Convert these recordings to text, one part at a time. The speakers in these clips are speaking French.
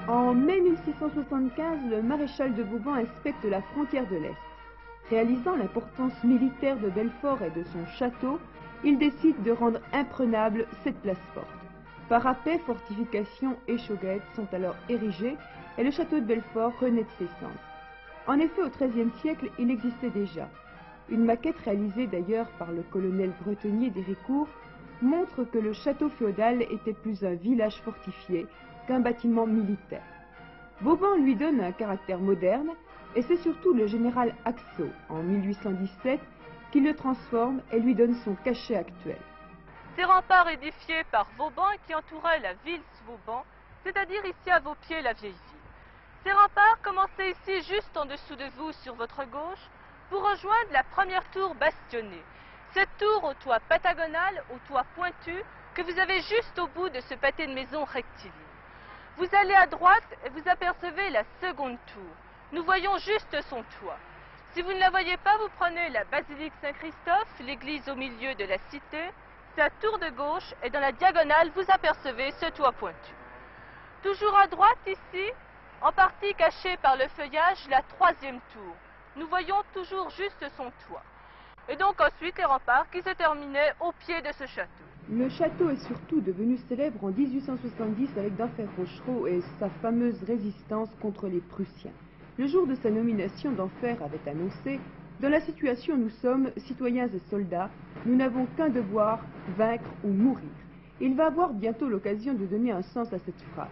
En mai 1675, le maréchal de Vauban inspecte la frontière de l'Est. Réalisant l'importance militaire de Belfort et de son château, il décide de rendre imprenable cette place forte. Parapets, fortifications et chauguettes sont alors érigés et le château de Belfort renaît de ses cendres. En effet, au XIIIe siècle, il existait déjà. Une maquette réalisée d'ailleurs par le colonel Bretonnier d'Héricourt montre que le château féodal était plus un village fortifié qu'un bâtiment militaire. Vauban lui donne un caractère moderne et c'est surtout le général Haxo, en 1817, qui le transforme et lui donne son cachet actuel. Ces remparts édifiés par Vauban qui entouraient la ville Vauban, c'est-à-dire ici à vos pieds la vieille ville. Ces remparts commençaient ici juste en dessous de vous sur votre gauche pour rejoindre la première tour bastonnée. Cette tour au toit pentagonal, au toit pointu, que vous avez juste au bout de ce pâté de maison rectiligne. Vous allez à droite et vous apercevez la seconde tour. Nous voyons juste son toit. Si vous ne la voyez pas, vous prenez la basilique Saint-Christophe, l'église au milieu de la cité, sa tour de gauche et dans la diagonale, vous apercevez ce toit pointu. Toujours à droite ici, en partie cachée par le feuillage, la troisième tour. Nous voyons toujours juste son toit. Et donc ensuite les remparts qui se terminaient au pied de ce château. Le château est surtout devenu célèbre en 1870 avec d'Enfer Rochereau et sa fameuse résistance contre les Prussiens. Le jour de sa nomination, d'Enfer avait annoncé « Dans la situation où nous sommes, citoyens et soldats, nous n'avons qu'un devoir, vaincre ou mourir ». Il va avoir bientôt l'occasion de donner un sens à cette phrase.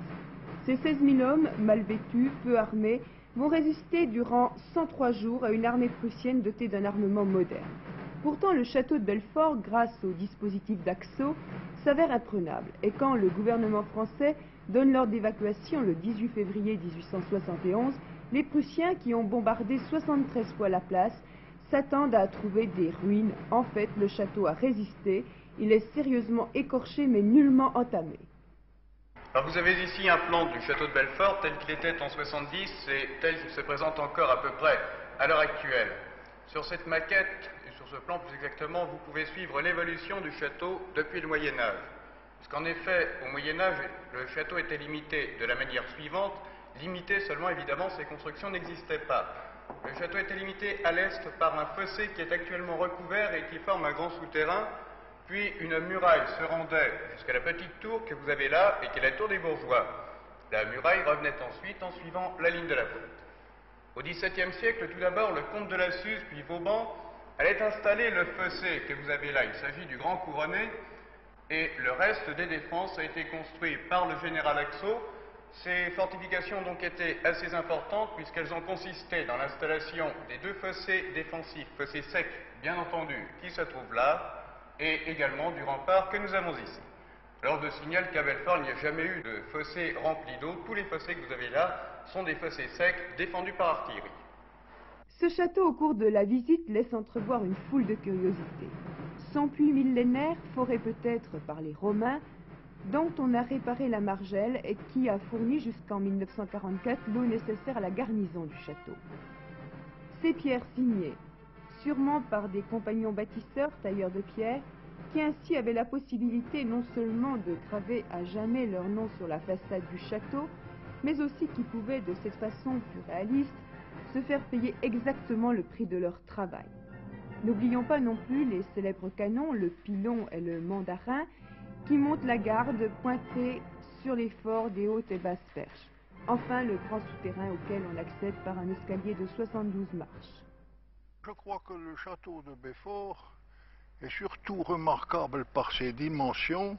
Ces 16 000 hommes, mal vêtus, peu armés, vont résister durant 103 jours à une armée prussienne dotée d'un armement moderne. Pourtant, le château de Belfort, grâce au dispositif d'Haxo, s'avère imprenable. Et quand le gouvernement français donne l'ordre d'évacuation le 18 février 1871, les Prussiens, qui ont bombardé 73 fois la place, s'attendent à trouver des ruines. En fait, le château a résisté. Il est sérieusement écorché, mais nullement entamé. Alors vous avez ici un plan du château de Belfort tel qu'il était en 70 et tel qu'il se présente encore à peu près à l'heure actuelle. Sur cette maquette, et sur ce plan plus exactement, vous pouvez suivre l'évolution du château depuis le Moyen-Âge. Puisqu'en effet, au Moyen-Âge, le château était limité de la manière suivante. Limité seulement, évidemment, ses constructions n'existaient pas. Le château était limité à l'est par un fossé qui est actuellement recouvert et qui forme un grand souterrain. Puis une muraille se rendait jusqu'à la petite tour que vous avez là et qui est la tour des bourgeois. La muraille revenait ensuite en suivant la ligne de la côte. Au XVIIe siècle, tout d'abord, le comte de la Suze, puis Vauban, allait installer le fossé que vous avez là. Il s'agit du Grand Couronné et le reste des défenses a été construit par le général Haxo. Ces fortifications ont donc été assez importantes puisqu'elles ont consisté dans l'installation des deux fossés défensifs, fossés secs bien entendu, qui se trouvent là, et également du rempart que nous avons ici. Alors je signale qu'à Belfort, il n'y a jamais eu de fossé rempli d'eau. Tous les fossés que vous avez là sont des fossés secs défendus par artillerie. Ce château, au cours de la visite, laisse entrevoir une foule de curiosités. Son puits millénaire, foré peut-être par les Romains, dont on a réparé la margelle et qui a fourni jusqu'en 1944 l'eau nécessaire à la garnison du château. Ces pierres signées, sûrement par des compagnons bâtisseurs, tailleurs de pierre, qui ainsi avaient la possibilité non seulement de graver à jamais leur nom sur la façade du château, mais aussi qui pouvaient, de cette façon plus réaliste, se faire payer exactement le prix de leur travail. N'oublions pas non plus les célèbres canons, le pilon et le mandarin, qui montent la garde pointée sur les forts des hautes et basses perches. Enfin, le grand souterrain auquel on accède par un escalier de 72 marches. Je crois que le château de Belfort est surtout remarquable par ses dimensions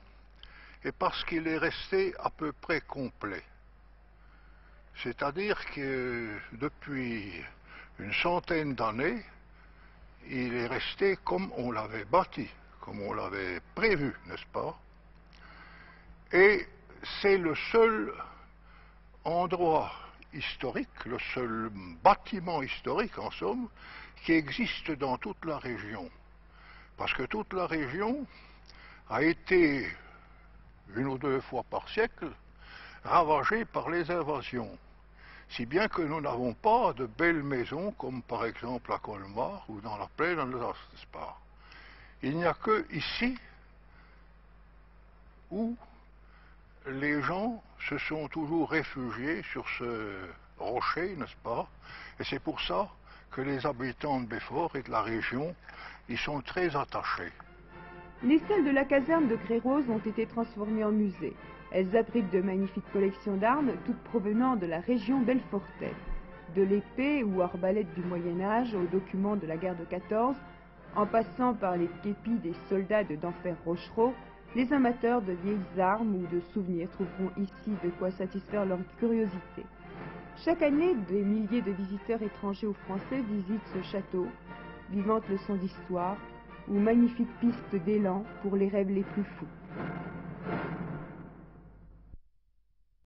et parce qu'il est resté à peu près complet. C'est-à-dire que depuis une centaine d'années, il est resté comme on l'avait bâti, comme on l'avait prévu, n'est-ce pas? Et c'est le seul endroit historique, le seul bâtiment historique, en somme, qui existe dans toute la région. Parce que toute la région a été, une ou deux fois par siècle, ravagée par les invasions. Si bien que nous n'avons pas de belles maisons, comme par exemple à Colmar ou dans la plaine d'Alsace, n'est-ce pas? Il n'y a que ici où les gens se sont toujours réfugiés sur ce rocher, n'est-ce pas? Et c'est pour ça que les habitants de Belfort et de la région y sont très attachés. Les salles de la caserne de Grey-Rose ont été transformées en musée. Elles abritent de magnifiques collections d'armes, toutes provenant de la région belfortaise. De l'épée ou arbalète du Moyen-Âge aux documents de la guerre de 14, en passant par les képis des soldats de d'Enfer Rochereau, les amateurs de vieilles armes ou de souvenirs trouveront ici de quoi satisfaire leur curiosité. Chaque année, des milliers de visiteurs étrangers ou français visitent ce château, vivante leçon d'histoire ou magnifique piste d'élan pour les rêves les plus fous.